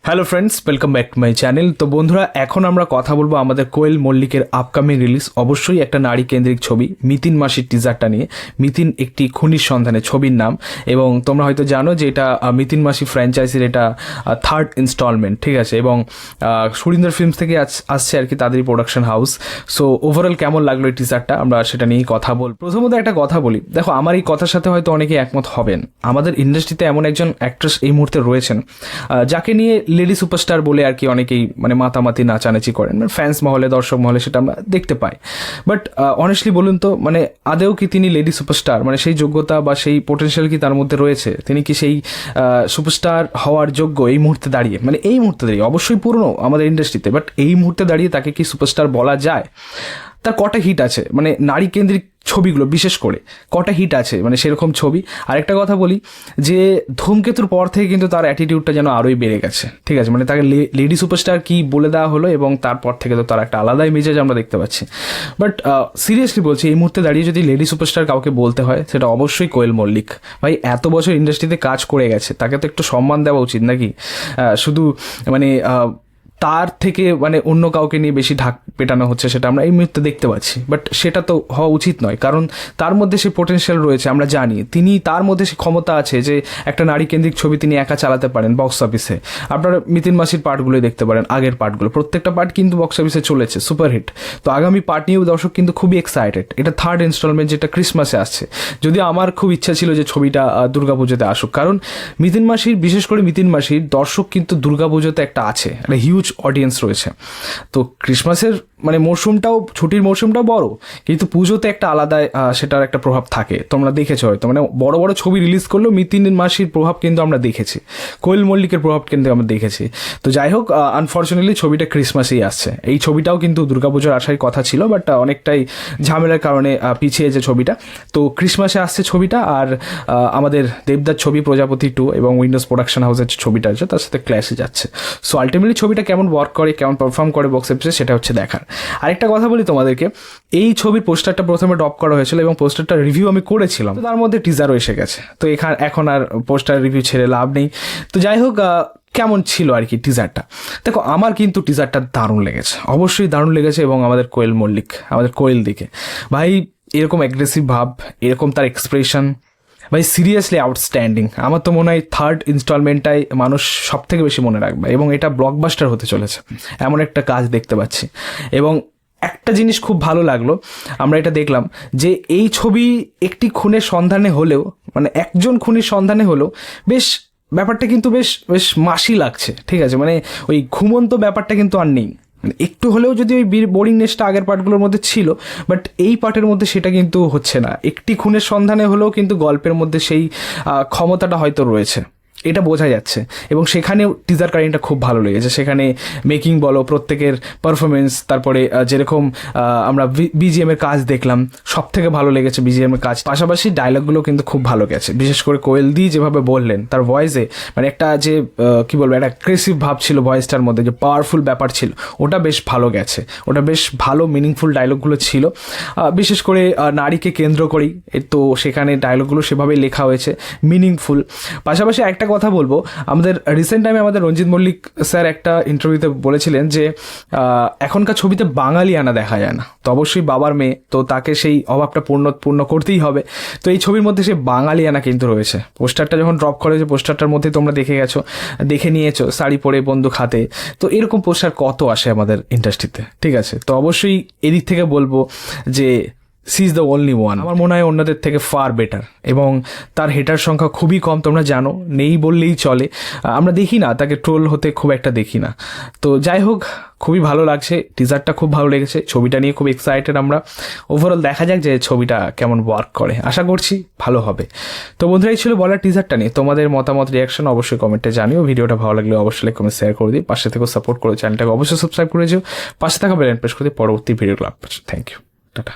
Hello friends, welcome back to my channel. তো বন্ধুরা, এখন আমরা কথা বলবো আমাদের কোয়েল মল্লিকের আপকামিং রিলিজ অবশ্যই একটা নারী কেন্দ্রিক ছবি মিতিন মাসির টিজারটা নিয়ে। মিতিন একটি খুনির সন্ধানে ছবির নাম, এবং তোমরা হয়তো জানো যে এটা মিতিন মাসি ফ্র্যাঞ্চাইজির এটা থার্ড ইনস্টলমেন্ট, ঠিক আছে। এবং সুরিন্দর ফিল্মস থেকে আসছে আর কি, তাদেরই প্রোডাকশন হাউস। সো ওভারঅল কেমন লাগলো এই টিজারটা, আমরা সেটা নিয়েই কথা বলবো। প্রথমত একটা কথা বলি, দেখো আমার এই কথার সাথে হয়তো অনেকেই একমত হবেন। আমাদের ইন্ডাস্ট্রিতে এমন একজন অ্যাক্ট্রেস এই মুহূর্তে রয়েছেন যাকে নিয়ে লেডি সুপারস্টার বলে আর কি অনেকেই মানে মাতামাতি নাচানাচি করেন, মানে ফ্যান্স মহলে, দর্শক মহলে সেটা আমরা দেখতে পাই। বাট অনেস্টলি বলুন তো, মানে আদেও কি তিনি লেডি সুপারস্টার, মানে সেই যোগ্যতা বা সেই পোটেনশিয়াল কি তার মধ্যে রয়েছে? তিনি কি সেই সুপারস্টার হওয়ার যোগ্য এই মুহূর্তে দাঁড়িয়ে? মানে এই মুহূর্তে দাঁড়িয়ে অবশ্যই পুরনো আমাদের ইন্ডাস্ট্রিতে, বাট এই মুহূর্তে দাঁড়িয়ে তাকে কি সুপারস্টার বলা যায়? তার কটা হিট আছে, মানে নারী কেন্দ্রিক ছবিগুলো বিশেষ করে কটা হিট আছে, মানে সেরকম ছবি। আরেকটা কথা বলি যে ধূমকেতুর পর থেকে কিন্তু তার অ্যাটিটিউডটা যেন আরোই বেড়ে গেছে, ঠিক আছে। মানে তাকে লেডি সুপারস্টার কি বলে দেওয়া হলো, এবং তারপর থেকে তো তার একটা আলাদাই মেজাজ আমরা দেখতে পাচ্ছি। বাট সিরিয়াসলি বলছি, এই মুহূর্তে দাঁড়িয়ে যদি লেডি সুপারস্টার কাউকে বলতে হয়, সেটা অবশ্যই কোয়েল মল্লিক। ভাই এত বছর ইন্ডাস্ট্রিতে কাজ করে গেছে, তাকে তো একটু সম্মান দেওয়া উচিত নাকি? শুধু মানে তার থেকে মানে অন্য কাউকে নিয়ে বেশি ঢাক পেটানো হচ্ছে, সেটা আমরা এই মুহূর্তে দেখতে পাচ্ছি। বাট সেটা তো হওয়া উচিত নয়, কারণ তার মধ্যে সে পোটেনশিয়াল রয়েছে, আমরা জানি। তার মধ্যে সে ক্ষমতা আছে যে একটা নারী কেন্দ্রিক ছবি তিনি একা চালাতে পারেন বক্স অফিসে। আপনারা মিতিন মাসির পার্টগুলোই দেখতে পারেন, আগের পার্টগুলো প্রত্যেকটা পার্ট কিন্তু বক্স অফিসে চলেছে, সুপারহিট। তো আগামী পার্ট নিয়েও দর্শক কিন্তু খুবই এক্সাইটেড। এটা থার্ড ইনস্টলমেন্ট, যেটা ক্রিসমাসে আসছে। যদি আমার খুব ইচ্ছা ছিল যে ছবিটা দুর্গাপুজোতে আসুক, কারণ মিতিন মাসির, বিশেষ করে মিতিন মাসির দর্শক কিন্তু দুর্গাপুজোতে একটা আছে, একটা হিউজ অডিয়েন্স রয়েছে। তো ক্রিসমাসের মানে মরশুমটাও, ছুটির মরশুমটাও বড়, কিন্তু পুজোতে একটা আলাদা সেটার একটা প্রভাব থাকে। তোমরা দেখেছো হয়তো, মানে বড় বড় ছবি রিলিজ করলেও মিতিন মাসির প্রভাব কিন্তু আমরা দেখেছি, কোয়েল মল্লিকের প্রভাব কিন্তু আমরা দেখেছি। তো যাই হোক, আনফর্চুনেটলি ছবিটা ক্রিসমাসেই আসছে। এই ছবিটাও কিন্তু দুর্গাপুজোর আসার কথা ছিল, বাট অনেকটাই ঝামেলার কারণে পিছিয়েছে ছবিটা। তো ক্রিসমাসে আসছে ছবিটা। আর আমাদের দেবদার ছবি প্রজাপতি 2 এবং উইন্ডোজ প্রোডাকশন হাউসের ছবিটা আছে, তার সাথে ক্ল্যাশে যাচ্ছে। সো আলটিমেটলি ছবিটা কেমন ওয়ার্ক করে, কেমন পারফর্ম করে বক্স অফিসে, সেটা হচ্ছে দেখার। আরেকটা কথা বলি তোমাদেরকে, এই ছবির পোস্টারটা প্রথমে ড্রপ করা হয়েছিল এবং পোস্টারটা রিভিউ আমি করেছিলাম, তার মধ্যে টিজারও এসে গেছে। তো এখন আর পোস্টার রিভিউ ছেড়ে লাভ নেই। তো যাই হোক, কেমন ছিল আর কি টিজারটা? দেখো, আমার কিন্তু টিজারটা দারুণ লেগেছে, অবশ্যই দারুণ লেগেছে। এবং আমাদের কোয়েল মল্লিক, আমাদের কোয়েল দিকে ভাই এরকম অ্যাগ্রেসিভ ভাব, এরকম তার এক্সপ্রেশন, ভাই সিরিয়াসলি আউটস্ট্যান্ডিং। আমার তো মনে হয় থার্ড ইনস্টলমেন্টটাই মানুষ সব থেকে বেশি মনে রাখবে, এবং এটা ব্লকবাস্টার হতে চলেছে, এমন একটা কাজ দেখতে পাচ্ছি। এবং একটা জিনিস খুব ভালো লাগলো, আমরা এটা দেখলাম যে এই ছবি একটি খুনের সন্ধানে হলেও, মানে একজন খুনির সন্ধানে হলেও বেশ ব্যাপারটা কিন্তু বেশ বেশ মাসি লাগছে, ঠিক আছে। মানে ওই ঘুমন্ত ব্যাপারটা কিন্তু আর নেই, একটু হলেও যদি ওই বোরিংনেসটা আগের পার্টগুলোর মধ্যে ছিল, বাট এই পার্টের মধ্যে সেটা কিন্তু হচ্ছে না। একটি খুনের সন্ধানে হলেও কিন্তু গল্পের মধ্যে সেই ক্ষমতাটা হয়তো রয়েছে, এটা বোঝা যাচ্ছে। এবং সেখানেও টিজার কারিংটা খুব ভালো লেগেছে। সেখানে মেকিং বলো, প্রত্যেকের পারফরমেন্স, তারপরে যেরকম আমরা বিজিএম এর কাজ দেখলাম, সব থেকে ভালো লেগেছে বিজিএম এর কাজ। পাশাপাশি ডায়লগগুলো কিন্তু খুব ভালো গেছে, বিশেষ করে কোয়েল দি যেভাবে বললেন, তার ভয়েসে মানে একটা যে কি বলবো, একটা অ্যাগ্রেসিভ ভাব ছিল ভয়েসটার মধ্যে, যে পাওয়ারফুল ব্যাপার ছিল, ওটা বেশ ভালো গেছে। ওটা বেশ ভালো মিনিংফুল ডায়লগগুলো ছিল, বিশেষ করে নারীকে কেন্দ্র করেই। তো সেখানে ডায়লগগুলো সেভাবেই লেখা হয়েছে, মিনিংফুল। পাশাপাশি একটা কথা বলবো, আমাদের রিসেন্ট টাইমে আমাদের রঞ্জিত মল্লিক স্যার একটা ইন্টারভিউতে বলেছিলেন যে এখনকার ছবিতে বাঙালি আনা দেখা যায় না। তো অবশ্যই বাবার মেয়ে, তো তাকে সেই অভাবটা পূর্ণ করতেই হবে। তো এই ছবির মধ্যে সেই বাঙালি আনা কিন্তু রয়েছে। পোস্টারটা যখন ড্রপ করেছে, পোস্টারটার মধ্যে তোমরা দেখে নিয়েছো শাড়ি পরে বন্দুক হাতে। তো এরকম পোস্টার কত আসে আমাদের ইন্ডাস্ট্রিতে, ঠিক আছে। তো অবশ্যই এদিক থেকে বলবো যে she is the only one. আমার মনে হয় অন্যদের থেকে ফার বেটার, এবং তার হেটার সংখ্যা খুবই কম, তোমরা জানো, নেই বললেই চলে। আমরা দেখি না তাকে ট্রোল হতে, খুব একটা দেখি না। তো যাই হোক, খুবই ভালো লাগছে, টিজারটা খুব ভালো লেগেছে, ছবিটা নিয়ে খুব এক্সাইটেড আমরা। ওভারঅল দেখা যাক যে ছবিটা কেমন ওয়ার্ক করে, আশা করছি ভালো হবে। তো বন্ধুরা, এই ছিল বলার টিজারটা নিয়ে। তোমাদের মতামত, রিয়াকশন অবশ্যই কমেন্টে জানিও। ভিডিওটা ভালো লাগলে অবশ্যই লাইক, কমেন্ট, শেয়ার করে দিই। পাশে থেকেও সাপোর্ট করো, চ্যানেলটাকে অবশ্যই সাবস্ক্রাইব করে দিও। পাশে থাকা বেল আইকন প্রেস করে দিই পরবর্তী ভিডিওগুলো আপলোড। Thank you, tata.